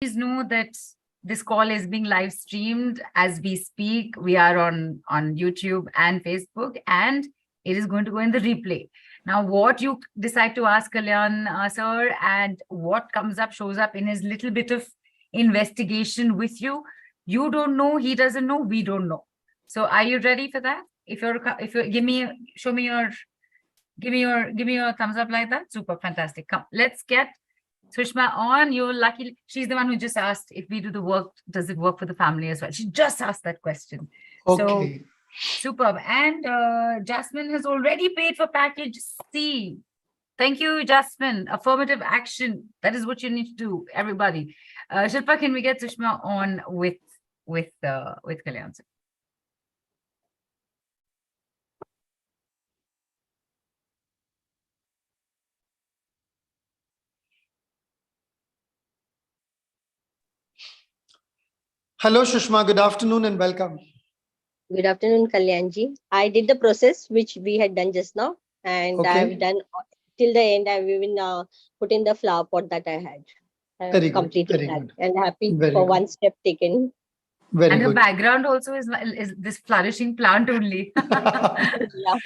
Please know that this call is being live streamed as we speak. We are on YouTube and Facebook, and it is going to go in the replay. Now, what you decide to ask Kalyaan sir, and what comes up shows up in his little bit of investigation with you. You don't know, he doesn't know, we don't know. So, are you ready for that? If you're give me your thumbs up like that. Super fantastic. Come, let's get Sushma on. You're lucky. She's the one who just asked if we do the work, does it work for the family as well? She just asked that question. Okay. So superb. And Jasmine has already paid for package C. Thank you, Jasmine. Affirmative action. That is what you need to do, everybody. Shilpa, can we get Sushma on with Kalyaan? Hello, Shushma. Good afternoon and welcome. Good afternoon, Kalyaanji. I did the process which we had done just now, and I've done till the end. I've even put in the flower pot that I had. Very completed good. Very that, good. and happy Very for good. one step taken. Very and good. the background also is this flourishing plant only. Yeah.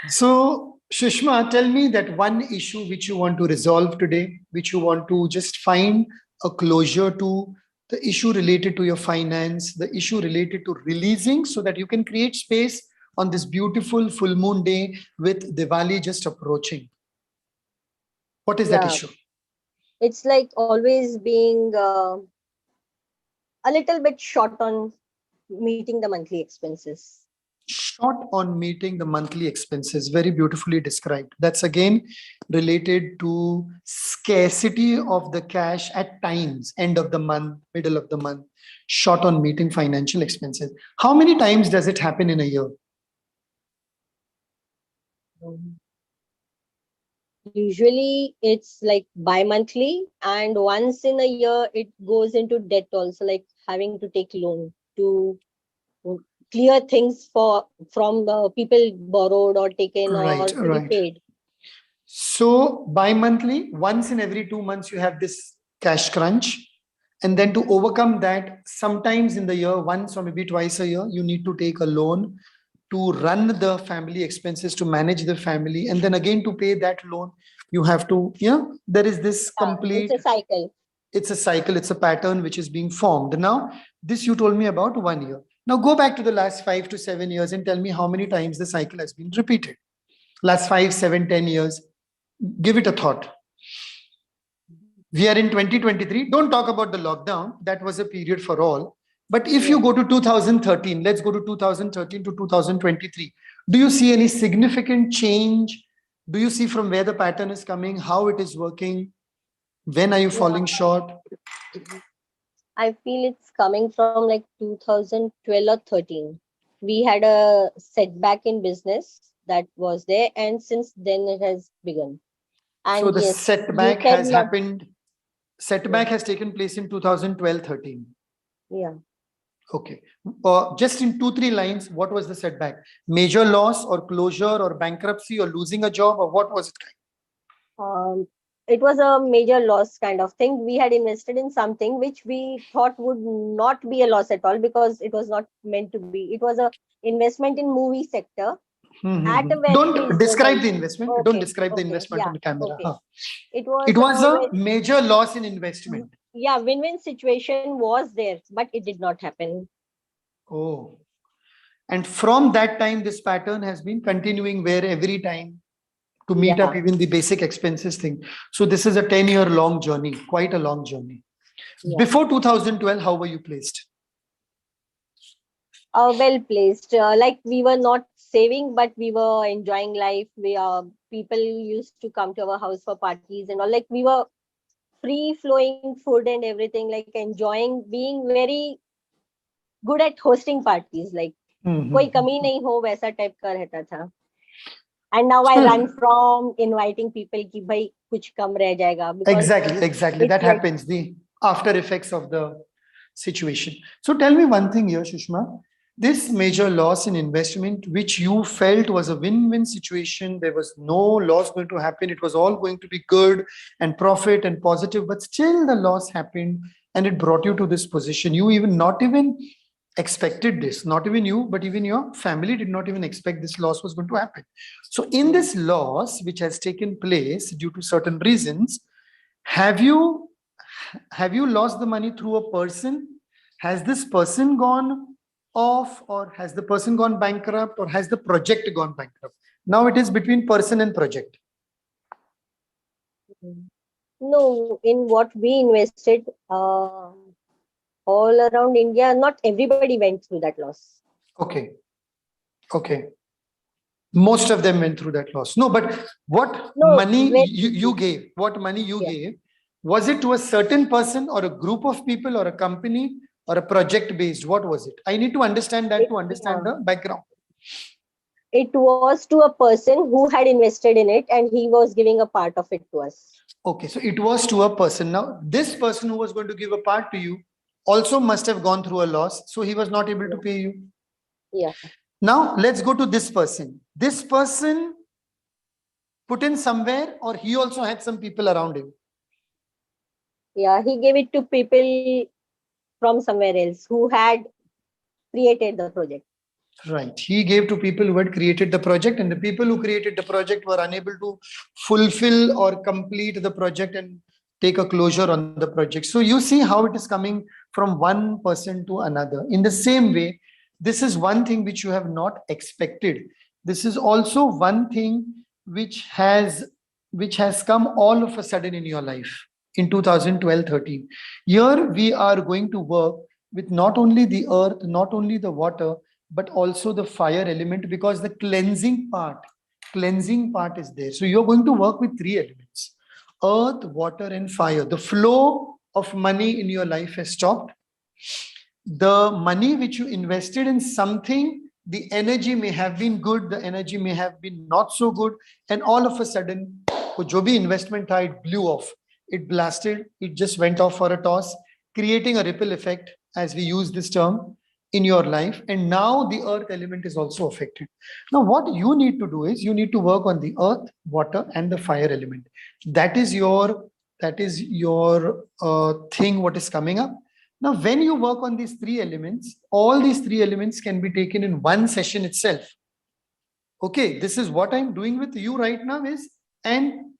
So, Shushma, tell me that one issue which you want to resolve today, which you want to just find a closure to, the issue related to your finance, the issue related to releasing, so that you can create space on this beautiful full moon day with Diwali just approaching. What is that issue? It's like always being a little bit short on meeting the monthly expenses. Short on meeting the monthly expenses. Very beautifully described. That's again related to scarcity of the cash at times, end of the month, middle of the month, short on meeting financial expenses. How many times does it happen in a year? Usually it's like bi-monthly, and once in a year it goes into debt also, like having to take loan to clear things from the people borrowed or taken or repaid. So bi-monthly, once in every 2 months, you have this cash crunch. And then to overcome that, sometimes in the year, once or maybe twice a year, you need to take a loan to run the family expenses, to manage the family. And then again, to pay that loan, you have to, there is this complete... It's a cycle. It's a cycle, it's a pattern which is being formed. Now, this you told me about 1 year. Now go back to the last 5 to 7 years and tell me how many times the cycle has been repeated. Last 5, 7, 10 years. Give it a thought. We are in 2023. Don't talk about the lockdown. That was a period for all. But if you go to 2013, let's go to 2013 to 2023. Do you see any significant change? Do you see from where the pattern is coming, how it is working? When are you falling short? I feel it's coming from like 2012 or 13. We had a setback in business that was there, and since then it has begun. And so the setback has happened. Setback has taken place in 2012-13. Yeah. Okay. Just in 2-3 lines, what was the setback? Major loss or closure or bankruptcy or losing a job, or what was it? It was a major loss kind of thing. We had invested in something which we thought would not be a loss at all, because it was not meant to be. It was a investment in movie sector. Don't describe the investment. Okay. Don't describe the investment on the camera. Okay. It was a major loss in investment. Yeah, win-win situation was there, but it did not happen. Oh. And from that time, this pattern has been continuing, where every time to meet up even the basic expenses thing. So this is a 10-year long journey, quite a long journey. Yeah. Before 2012, how were you placed? Well placed. Like we were not saving, but we were enjoying life. People used to come to our house for parties and all. Like we were free flowing food and everything, like enjoying, being very good at hosting parties. Like koi kami nahi ho, waisa type ka rehta tha. And now I run from inviting people ki bhai kuch kam reh jayega. Exactly. That happens, the after effects of the situation. So tell me one thing here, Shushma. This major loss in investment, which you felt was a win-win situation, there was no loss going to happen, it was all going to be good and profit and positive, but still the loss happened and it brought you to this position. You even not even expected this, not even you, but even your family did not even expect this loss was going to happen. So in this loss, which has taken place due to certain reasons, have you lost the money through a person? Has this person gone off, or has the person gone bankrupt, or has the project gone bankrupt? Now it is between person and project. No, in what we invested, all around India, not everybody went through that loss. Okay. Okay. Most of them went through that loss. No, but what No, money very you gave, what money you Yeah. gave, was it to a certain person or a group of people or a company or a project based? What was it? I need to understand that to understand the background. It was to a person who had invested in it and he was giving a part of it to us. Okay, so it was to a person. Now, this person who was going to give a part to you also must have gone through a loss, so he was not able to pay you. Yeah. Now, let's go to this person. This person put in somewhere, or he also had some people around him? Yeah, he gave it to people from somewhere else who had created the project. Right. He gave to people who had created the project, and the people who created the project were unable to fulfill or complete the project and take a closure on the project. So you see how it is coming from one person to another. In the same way, this is one thing which you have not expected. This is also one thing which has come all of a sudden in your life in 2012-13. Here we are going to work with not only the earth, not only the water, but also the fire element, because the cleansing part is there. So you're going to work with three elements: earth, water, and fire. The flow of money in your life has stopped. The money which you invested in something, the energy may have been good, the energy may have been not so good, and all of a sudden wo jo bhi investment tha, it blew off, it blasted, it just went off for a toss, creating a ripple effect, as we use this term, in your life. And now the earth element is also affected. Now what you need to do is you need to work on the earth, water, and the fire element. That is your thing, what is coming up. Now, when you work on these three elements, all these three elements can be taken in one session itself. Okay, this is what I'm doing with you right now, is an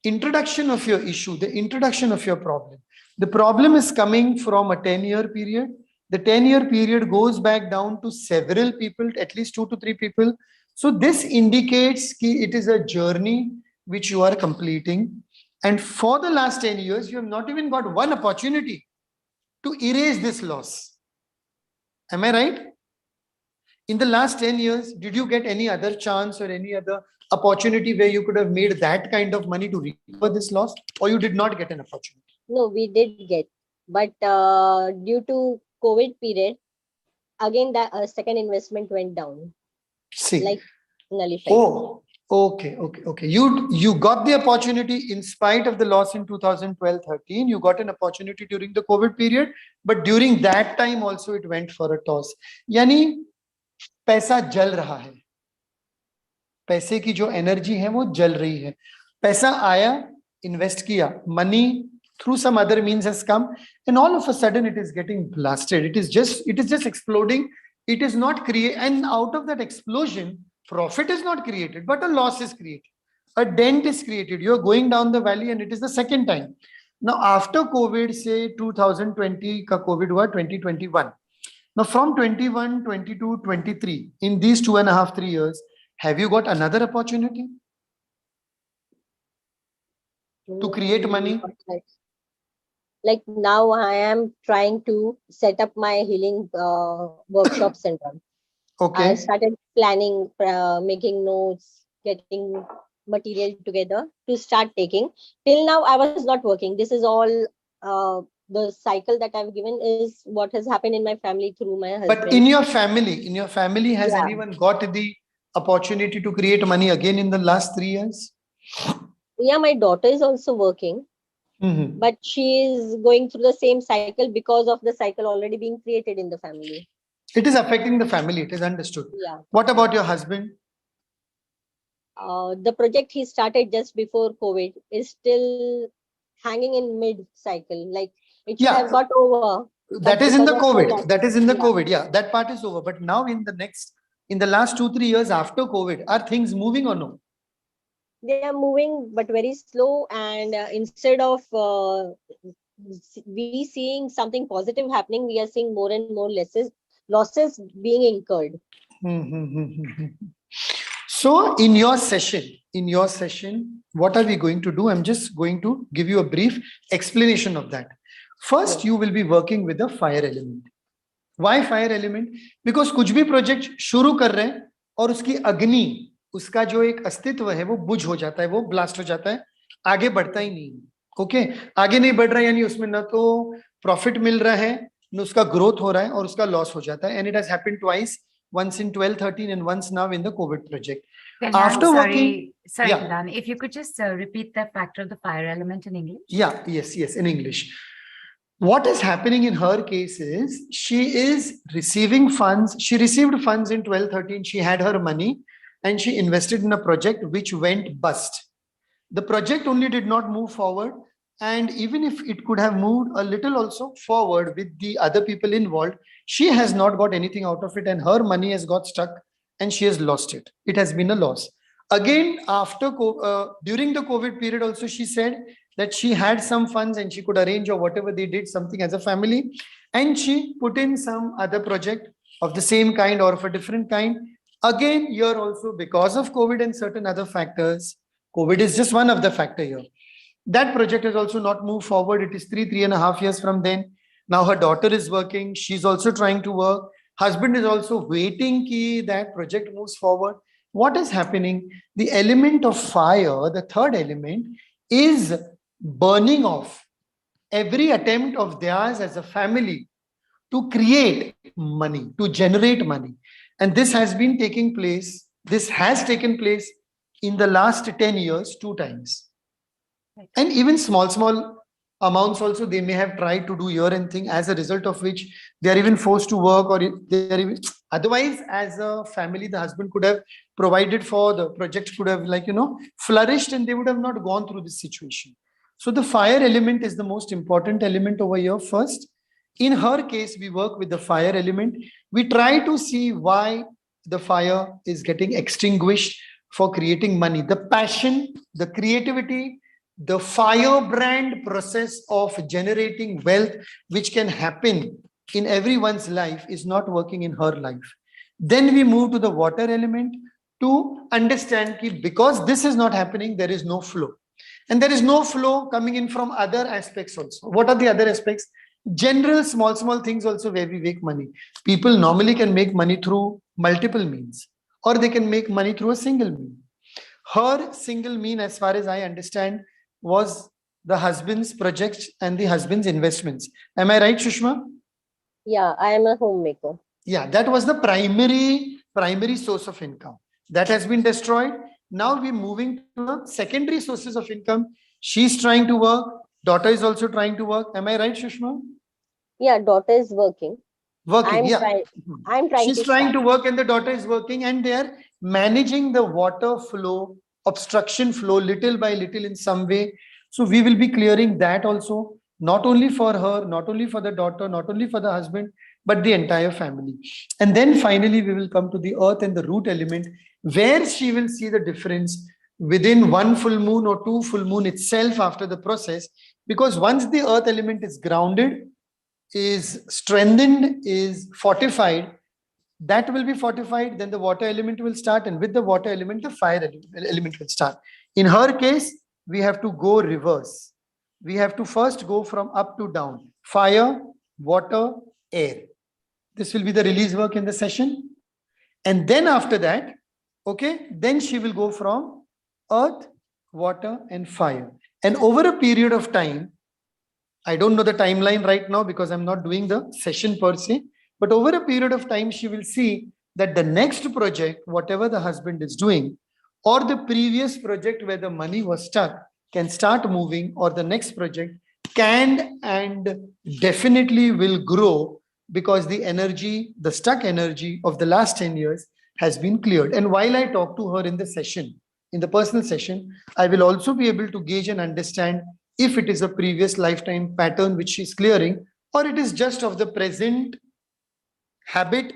introduction of your issue, the introduction of your problem. The problem is coming from a 10-year period. The 10-year period goes back down to several people, at least 2 to 3 people. So this indicates that it is a journey which you are completing. And for the last 10 years, you have not even got one opportunity to erase this loss. Am I right? In the last 10 years, did you get any other chance or any other opportunity where you could have made that kind of money to recover this loss, or you did not get an opportunity? No, we did get, but due to COVID period, again that second investment went down, See, like nullified. oh, okay. You got the opportunity in spite of the loss in 2012-13. You got an opportunity during the COVID period, but during that time also it went for a toss. Yani पैसा जल रहा है, पैसे की जो energy है वो जल रही है. पैसा आया, इन्वेस्ट किया, money through some other means has come, and all of a sudden it is getting blasted. It is just exploding. It is not created, and out of that explosion, profit is not created, but a loss is created. A dent is created. You are going down the valley, and it is the second time. Now, after COVID, say 2020 ka COVID hua, 2021. Now, from 21, 22, 23, in these 2.5, 3 years, have you got another opportunity to create money? Like now I am trying to set up my healing workshop center. Okay. I started planning, making notes, getting material together to start taking. Till now, I was not working. This is all the cycle that I've given is what has happened in my family through my husband. But in your family, has Yeah. anyone got the opportunity to create money again in the last 3 years? Yeah, my daughter is also working, Mhm. but she is going through the same cycle because of the cycle already being created in the family. It is affecting the family. It is understood. Yeah. What about your husband? The project he started just before COVID is still hanging in mid cycle. Like it should Yeah. have got over. That But is in because the of COVID. That is in the yeah, COVID. Yeah, that part is over. But now in the last 2-3 years after COVID, are things moving or no? they are moving, but very slow. And instead of we seeing something positive happening, we are seeing more and more losses being incurred. So in your session, what are we going to do? I'm just going to give you a brief explanation of that. First, Yes. you will be working with the fire element. Why fire element? Because कुछ भी project शुरू कर रहे हैं और उसकी अग्नि, उसका जो एक अस्तित्व है वो बुझ हो जाता है, वो blast हो जाता है, आगे बढ़ता ही नहीं. ओके, आगे नहीं बढ़ रहा है, यानी उसमें ना तो प्रॉफिट मिल रहा है, न उसका ग्रोथ हो रहा है, और उसका लॉस हो जाता है. And it has happened twice, once in 12-13 and once now in the COVID project. Kalyaan, After working, sorry, yeah. Kalyaan, if you could just repeat the factor of the fire element in English. Yeah, yes, in English. What is happening in her case is she is receiving funds. She received funds in 12-13. She had her money and she invested in a project which went bust. The project only did not move forward. And even if it could have moved a little also forward with the other people involved, she has not got anything out of it and her money has got stuck and she has lost it. It has been a loss. Again, during the COVID period also, she said that she had some funds and she could arrange or whatever they did something as a family, and she put in some other project of the same kind or of a different kind. Again, here also, because of COVID and certain other factors, COVID is just one of the factor here. That project has also not moved forward. It is 3.5 years from then. Now her daughter is working. She's also trying to work. Husband is also waiting ki that project moves forward. What is happening? The element of fire, the third element, is burning off every attempt of theirs as a family to create money, to generate money. And this has been taking place, this has taken place in the last 10 years, 2 times. Right. And even small amounts also they may have tried to do year end thing, as a result of which they are even forced to work, or they are even otherwise as a family the husband could have provided for, the project could have flourished and they would have not gone through this situation. So the fire element is the most important element over here. First, in her case, we work with the fire element. We try to see why the fire is getting extinguished for creating money. The passion, the creativity, the firebrand process of generating wealth, which can happen in everyone's life, is not working in her life. Then we move to the water element to understand that because this is not happening, there is no flow. And there is no flow coming in from other aspects also. What are the other aspects? General small things also where we make money. People normally can make money through multiple means, or they can make money through a single mean. Her single mean, as far as I understand, was the husband's projects and the husband's investments. Am I right, Shushma? Yeah, I am a homemaker. Yeah, that was the primary source of income. That has been destroyed. Now we're moving to the secondary sources of income. She's trying to work. Daughter is also trying to work. Am I right, Shushma? Yeah, daughter is working. Working, yeah. I'm trying She's to trying start. to work and the daughter is working, and they are managing the water flow, obstruction flow little by little in some way. So we will be clearing that also, not only for her, not only for the daughter, not only for the husband, but the entire family. And then finally, we will come to the earth and the root element, where she will see the difference within 1 full moon or 2 full moon itself after the process. Because once the earth element is grounded, is strengthened, is fortified, that will be fortified, then the water element will start, and with the water element, the fire element will start. In her case, we have to go reverse. We have to first go from up to down. Fire, water, air. This will be the release work in the session. And then after that, okay, then she will go from earth, water, and fire. And over a period of time, I don't know the timeline right now because I'm not doing the session per se, but over a period of time, she will see that the next project, whatever the husband is doing, or the previous project where the money was stuck, can start moving, or the next project can and definitely will grow because the energy, the stuck energy of the last 10 years has been cleared. And while I talk to her in the session, in the personal session, I will also be able to gauge and understand if it is a previous lifetime pattern which she's clearing, or it is just of the present habit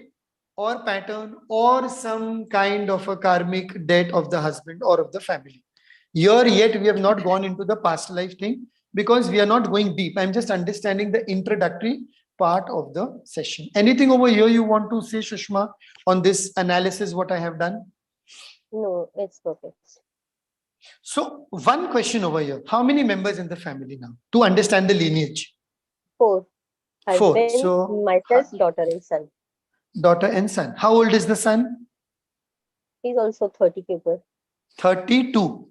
or pattern, or some kind of a karmic debt of the husband or of the family. Here yet we have not gone into the past life thing because we are not going deep. I'm just understanding the introductory part of the session. Anything over here you want to say, Shushma, on this analysis what I have done? No, it's perfect. So one question over here. How many members in the family now to understand the lineage? 4. Four. Husband, So myself, daughter and son. daughter and son. How old is the son? He's also 30 people. 32.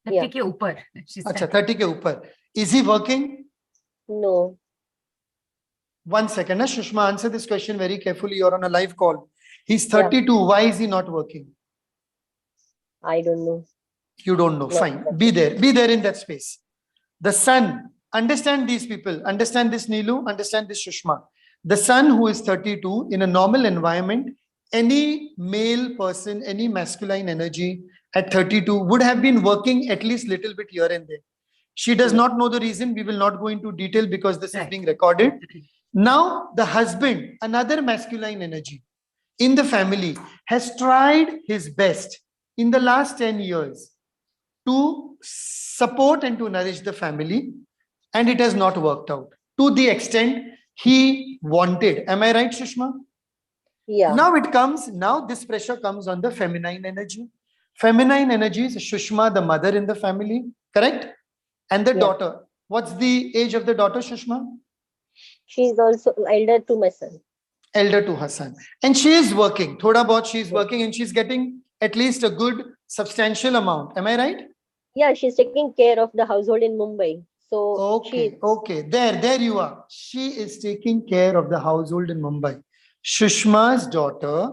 30 ke upar, she said. Acha, 30 ke upar. Is he working? No. 1 second, Shushma, answer this question very carefully. You're on a live call. He's 32. Yeah. Why is he not working? I don't know. You don't know. No. Fine. Be there. Be there in that space. The son. Understand these people. Understand this, Neelu. Understand this, Shushma. The son who is 32 in a normal environment, any male person, any masculine energy at 32 would have been working at least little bit here and there. She does not know the reason. We will not go into detail because this is being recorded. Now, the husband, another masculine energy in the family, has tried his best in the last 10 years to support and to nourish the family, and it has not worked out to the extent he wanted. Am I right, Shushma? Yeah. Now this pressure comes on the feminine energy. Feminine energy is Shushma, the mother in the family, correct? And the daughter. What's the age of the daughter, Shushma? She's also elder to my son. Elder to her son. And she is working. Thoda bahut she is working and she's getting at least a good substantial amount. Am I right? Yeah, she's taking care of the household in Mumbai. So okay. There you are. She is taking care of the household in Mumbai. Shushma's daughter,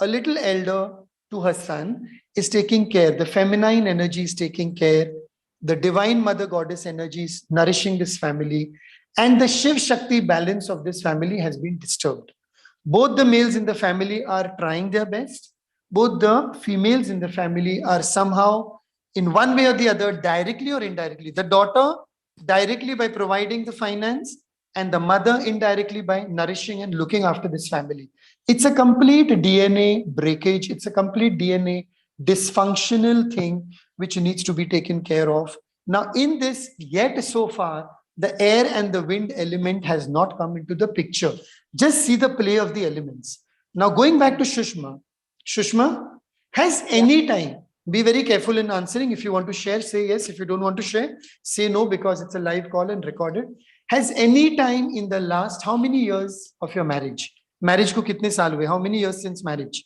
a little elder to her son, is taking care. The feminine energy is taking care. The divine mother goddess energy is nourishing this family. And the ShivShakti balance of this family has been disturbed. Both the males in the family are trying their best. Both the females in the family are somehow, in one way or the other, directly or indirectly. The daughter directly by providing the finance, and the mother indirectly by nourishing and looking after this family. It's a complete DNA breakage. It's a complete DNA dysfunctional thing which needs to be taken care of. Now, in this, yet so far, the air and the wind element has not come into the picture. Just see the play of the elements. Now, going back to Shushma. Shushma, has any time, be very careful in answering. If you want to share, say yes. If you don't want to share, say no, because it's a live call and recorded. Has any time in the last, how many years of your marriage? Marriage ko kitne saal hue? How many years since marriage?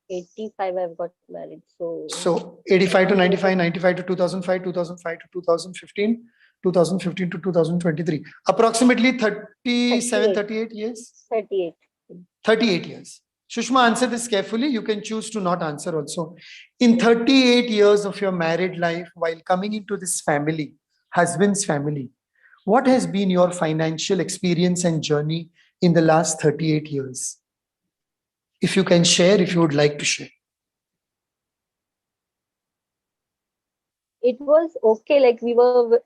85 I've got married. So 85 to 95, 95 to 2005, 2005 to 2015, 2015 to 2023. Approximately 37, 38 years? 38. 38 years. Shushma, answer this carefully. You can choose to not answer also. In 38 years of your married life, while coming into this family, husband's family, what has been your financial experience and journey in the last 38 years? If you can share, if you would like to share. It was okay. Like we were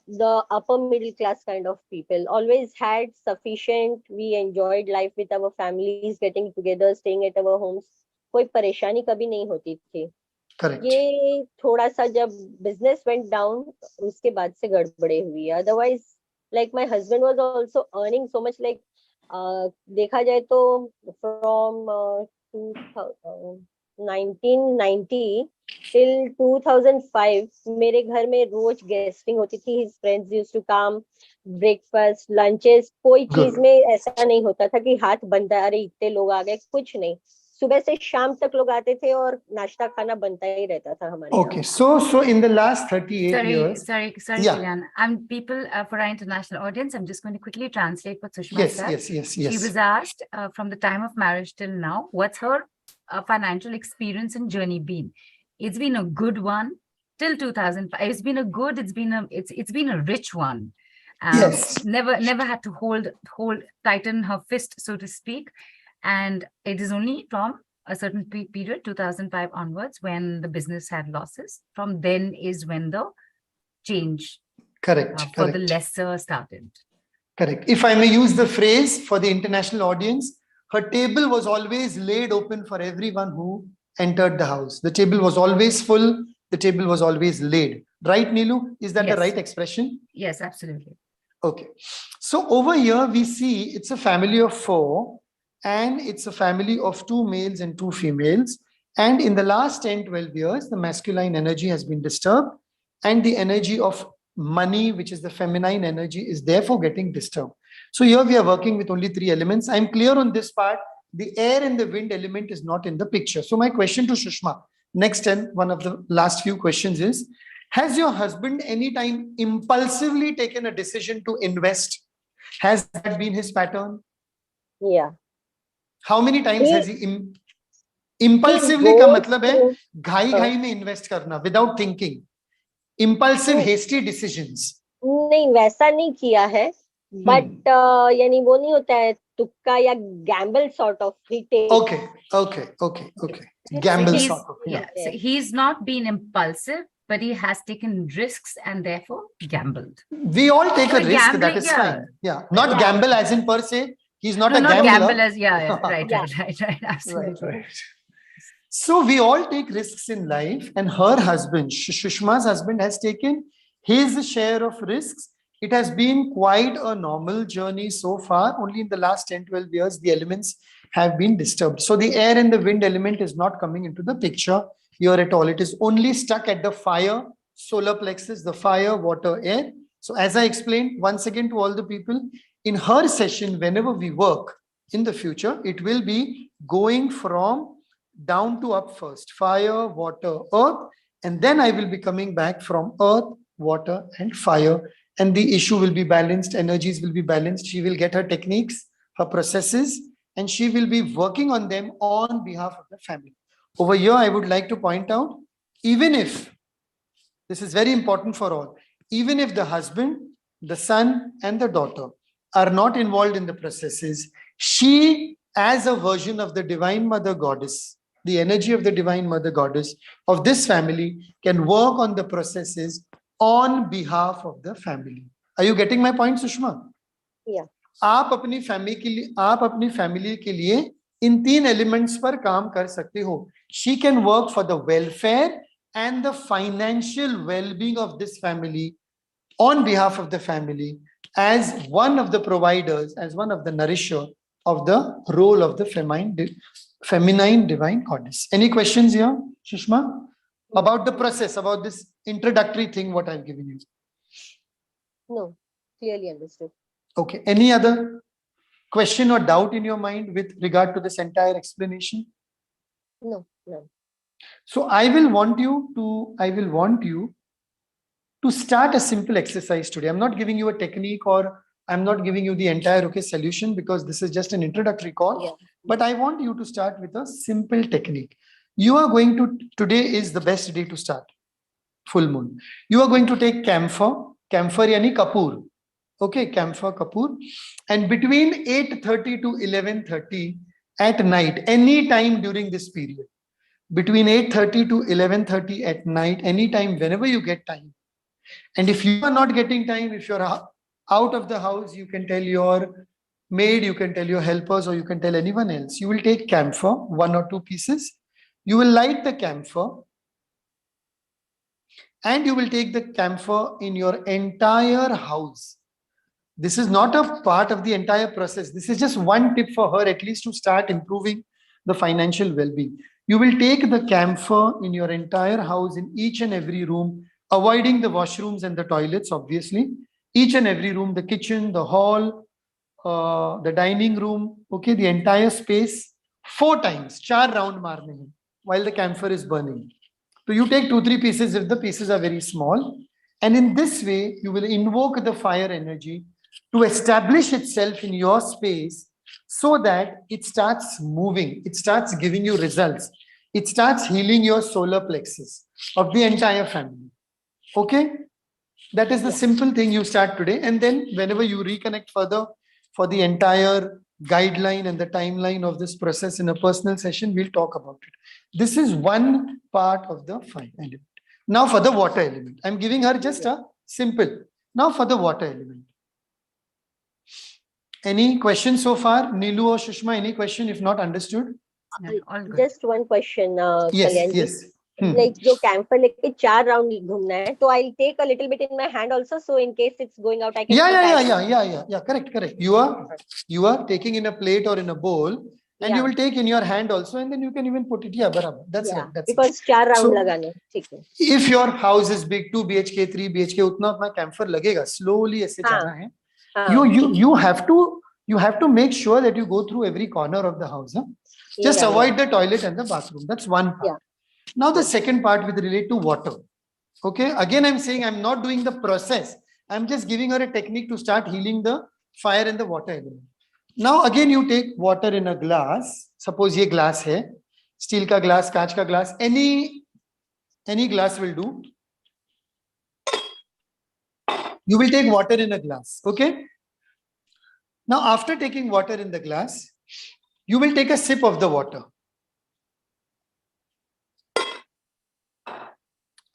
the upper middle class kind of people. Always had sufficient. We enjoyed life with our families, getting together, staying at our homes. कोई परेशानी कभी नहीं होती थी. Correct. ये थोड़ा सा जब business went down, उसके बाद से गड़बड़े हुई. Otherwise, like my husband was also earning so much. Like देखा जाए तो from 1990 till 2005 मेरे घर में रोज गेस्टिंग होती थी. His friends used to come, breakfast, lunches. कोई चीज में ऐसा नहीं होता था कि हाथ बंद है, अरे इतने लोग आ गए, कुछ नहीं. सुबह से शाम तक लोग आते थे और नाश्ता खाना बनता ही रहता था हमारे. Okay, so in the last 38 years. Sorry, Kalyaan. People for our international audience, I'm just going to quickly translate what Sushma said. Yes. She was asked from the time of marriage till now, what's her financial experience and journey been? It's been a good one till 2005. It's been a rich one. Yes. Never had to tighten her fist, so to speak. And it is only from a certain period, 2005 onwards, when the business had losses. From then is when the change Correct. for the Correct. lesser started. Correct. If I may use the phrase for the international audience, her table was always laid open for everyone who entered the house. The table was always full. The table was always laid. Right, Neelu? Is that the Yes. right expression? Yes, absolutely. Okay. So over here, we see it's a family of 4 and it's a family of 2 males and 2 females. And in the last 10, 12 years, the masculine energy has been disturbed and the energy of money, which is the feminine energy, is therefore getting disturbed. So here we are working with only 3 elements. I'm clear on this part. The air and the wind element is not in the picture. So my question to Sushma, next and one of the last few questions is, has your husband anytime impulsively taken a decision to invest? Has that been his pattern? Yeah. How many times He- has he impulsively का goes मतलब है through- घाई घाई में invest करना without thinking, impulsive Hmm. hasty decisions? नहीं, वैसा नहीं किया है, बट यानी वो नहीं होता है तुक्का या गैम्बल सॉर्ट ऑफ ही take. Okay. Gamble He's, sort of. yeah. So he's not been impulsive, but he has taken risks and therefore gambled. We all take a So risk, that gambling, is yeah. fine. Yeah, not Yeah. gamble as in per se. He's not No, a not gambler. gamble as, yeah, right, Yeah. right, absolutely. Right. So we all take risks in life, and her husband, Shushma's husband, has taken his share of risks. It has been quite a normal journey so far. Only in the last 10, 12 years, the elements have been disturbed. So the air and the wind element is not coming into the picture here at all. It is only stuck at the fire, solar plexus, the fire, water, air. So as I explained once again to all the people, in her session, whenever we work in the future, it will be going from down to up first, fire, water, earth, and then I will be coming back from earth, water, and fire, and the issue will be balanced, energies will be balanced. She will get her techniques, her processes, and she will be working on them on behalf of the family. Over here, I would like to point out, even if, this is very important for all, even if the husband, the son, and the daughter are not involved in the processes, she, as a version of the Divine Mother Goddess, the energy of the Divine Mother Goddess of this family, can work on the processes on behalf of the family. Are you getting my point, Sushma? Yeah. आप अपनी family के लिए इन 3 elements पर काम कर सकते हो. She can work for the welfare and the financial well-being of this family on behalf of the family as one of the providers, as one of the nourisher of the role of the feminine divine goddess. Any questions here, Sushma, about the process, about this introductory thing what I've given you? No, clearly understood. Okay. Any other question or doubt in your mind with regard to this entire explanation? No. So I will want you to start a simple exercise today. I'm not giving you a technique or I'm not giving you the entire solution because this is just an introductory call. Yeah. But I want you to start with a simple technique. Today is the best day to start. Full moon. You are going to take camphor yani kapoor. Okay, camphor, kapoor. And between 8:30 to 11:30 at night, any time during this period, between 8:30 to 11:30 at night, anytime, whenever you get time. And if you are not getting time, if you're out of the house, you can tell your maid, you can tell your helpers, or you can tell anyone else. You will take camphor, 1 or 2 pieces. You will light the camphor. And you will take the camphor in your entire house. This is not a part of the entire process. This is just one tip for her, at least to start improving the financial well-being. You will take the camphor in your entire house, in each and every room, avoiding the washrooms and the toilets, obviously. Each and every room, the kitchen, the hall, the dining room, okay, the entire space, 4 times, 4 round marne hain, while the camphor is burning. So you take 2-3 pieces if the pieces are very small. And in this way, you will invoke the fire energy to establish itself in your space so that it starts moving. It starts giving you results. It starts healing your solar plexus of the entire family. Okay? That is the simple thing you start today. And then whenever you reconnect further for the entire guideline and the timeline of this process in a personal session, we'll talk about it. This is one part of the fire element. Now for the water element, I'm giving her just a simple. Now for the water element. Any questions so far? Nilu or Shushma, any question if not understood? Yeah, all good. Just one question, Yes, Kalyan ji. yes. Like जो camphor लेके 4 round घूमना है, तो I'll take a little bit in my hand also, so in case it's going out, I can Yeah. Correct. You are taking in a plate or in a bowl, and you will take in your hand also, and then you can even put it. Yeah, barabar. That's right. That's because 4 round लगाने, ठीक है. If your house is big, 2 BHK, 3 BHK, उतना अपना camphor लगेगा. Slowly ऐसे जाना है. You have to make sure that you go through every corner of the house. Huh? Just avoid the toilet and the bathroom. That's one part. Now the second part will relate to water. Okay. Again, I'm saying I'm not doing the process. I'm just giving her a technique to start healing the fire and the water element. Now again, you take water in a glass. Suppose ये glass है, steel का glass, कांच का glass, any glass will do. You will take water in a glass. Okay. Now after taking water in the glass, you will take a sip of the water.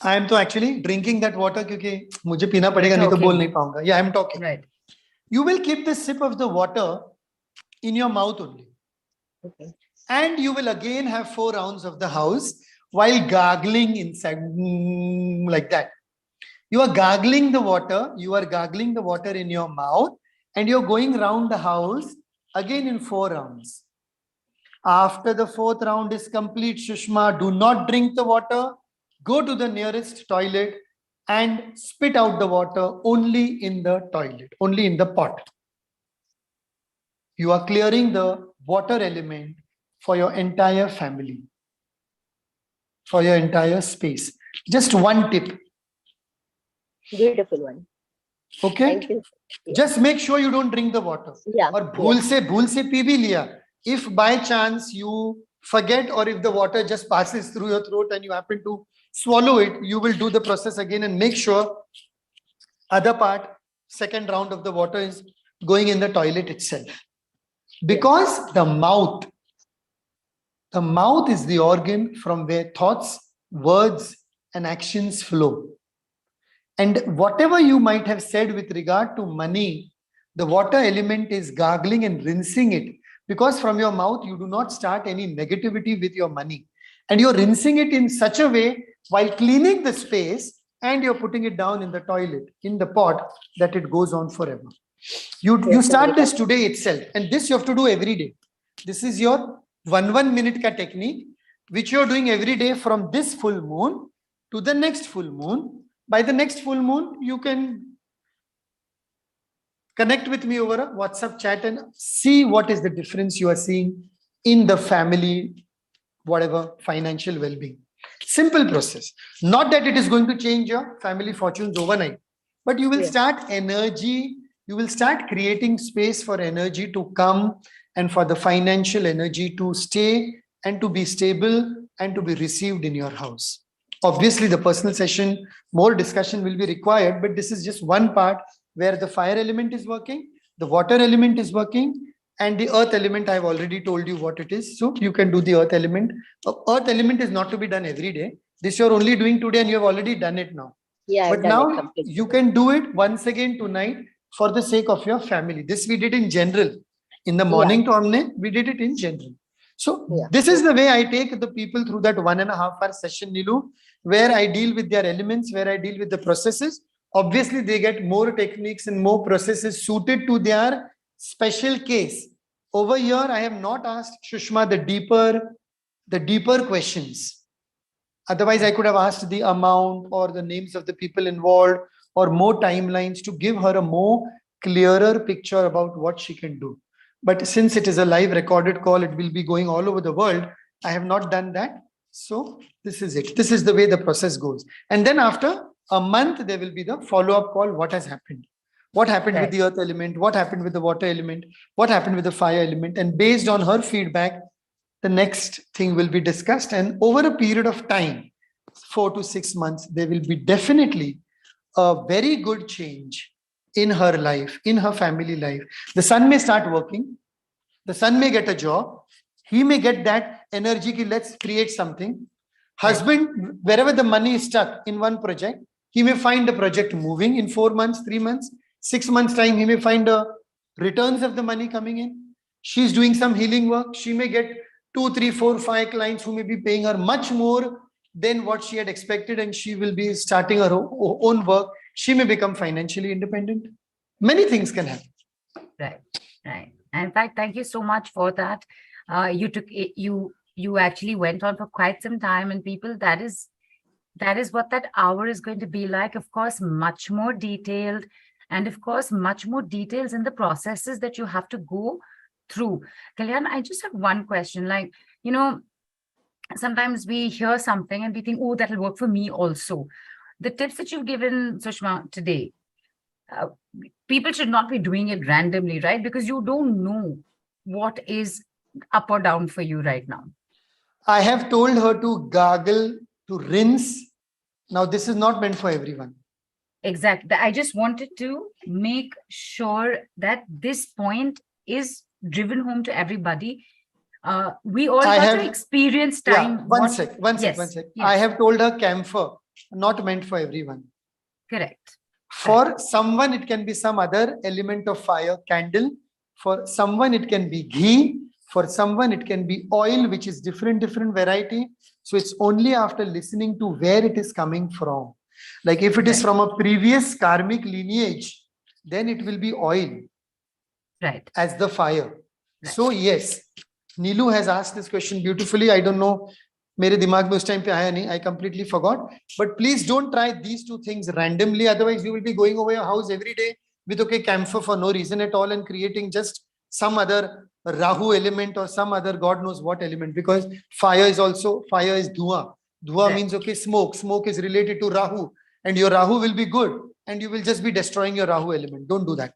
I am to actually drinking that water क्योंकि मुझे पीना पड़ेगा नहीं तो बोल नहीं पाऊंगा. Yeah, I'm talking. Right. You will keep the sip of the water in your mouth only. Okay. And you will again have 4 rounds of the house while gargling inside like that. You are gargling the water. You are gargling the water in your mouth and you're going round the house again in 4 rounds. After the 4th round is complete, Shushma, do not drink the water. Go to the nearest toilet and spit out the water only in the toilet, only in the pot. You are clearing the water element for your entire family, for your entire space. Just one tip. Beautiful one. Okay. Thank you. Just make sure you don't drink the water. Yeah. Or bhul se pee bhi liya. If by chance you forget or if the water just passes through your throat and you happen to swallow it, you will do the process again and make sure other part, second round of the water is going in the toilet itself. Because the mouth is the organ from where thoughts, words, and actions flow. And whatever you might have said with regard to money, the water element is gargling and rinsing it. Because from your mouth, you do not start any negativity with your money. And you're rinsing it in such a way while cleaning the space and you're putting it down in the toilet, in the pot, that it goes on forever. You start this today itself. And this you have to do every day. This is your 1 minute ka technique, which you're doing every day from this full moon to the next full moon. By the next full moon, you can connect with me over a WhatsApp chat and see what is the difference you are seeing in the family, whatever, financial well-being. Simple process. Not that it is going to change your family fortunes overnight, but you will start energy. You will start creating space for energy to come and for the financial energy to stay and to be stable and to be received in your house. Obviously, the personal session, more discussion will be required, but this is just one part where the fire element is working, the water element is working, and the earth element, I've already told you what it is. So you can do the earth element. Earth element is not to be done every day. This you're only doing today and you have already done it now. Yeah, but now you can do it once again tonight for the sake of your family. This we did in general. In the morning to Amne, we did it in general. So this is the way I take the people through that 1.5 hour session, Nilu, where I deal with their elements, where I deal with the processes. Obviously, they get more techniques and more processes suited to their special case. Over here, I have not asked Shushma the deeper questions. Otherwise, I could have asked the amount or the names of the people involved or more timelines to give her a more clearer picture about what she can do. But since it is a live recorded call, it will be going all over the world. I have not done that. So this is it. This is the way the process goes. And then after a month, there will be the follow-up call. What has happened? What happened with the earth element? What happened with the water element? What happened with the fire element? And based on her feedback, the next thing will be discussed. And over a period of time, 4 to 6 months, there will be definitely a very good change in her life, in her family life. The son may start working, the son may get a job, he may get that energy ki let's create something. Husband, wherever the money is stuck in one project, he may find the project moving in 4 months, 3 months, 6 months time, he may find the returns of the money coming in. She's doing some healing work. She may get 2, 3, 4, 5 clients who may be paying her much more than what she had expected, and she will be starting her own work. She may become financially independent. Many things can happen. Right, right. And in fact, thank you so much for that. You took it, you actually went on for quite some time, and people, that is what that hour is going to be like. Of course, much more detailed, and of course, much more details in the processes that you have to go through. Kalyaan, I just have one question. Like, sometimes we hear something and we think, oh, that'll work for me also. The tips that you've given, Sushma, today, people should not be doing it randomly, right? Because you don't know what is up or down for you right now. I have told her to gargle, to rinse. Now, this is not meant for everyone. Exactly. I just wanted to make sure that this point is driven home to everybody. We all have to experience time. Yeah, one sec. Yes. I have told her camphor, not meant for everyone. Correct. For someone, it can be some other element of fire, candle. For someone, it can be ghee. For someone, it can be oil, which is different variety. So it's only after listening to where it is coming from. Like if it is from a previous karmic lineage, then it will be oil. Right. As the fire. Right. So yes, Neelu has asked this question beautifully. I don't know, mere dimag mein us time pe aaya nahi. I completely forgot. But please don't try these two things randomly. Otherwise, you will be going over your house every day with camphor for no reason at all and creating just some other Rahu element or some other God knows what element. Because fire is Dhua. Dhua means smoke. Smoke is related to Rahu. And your Rahu will be good. And you will just be destroying your Rahu element. Don't do that.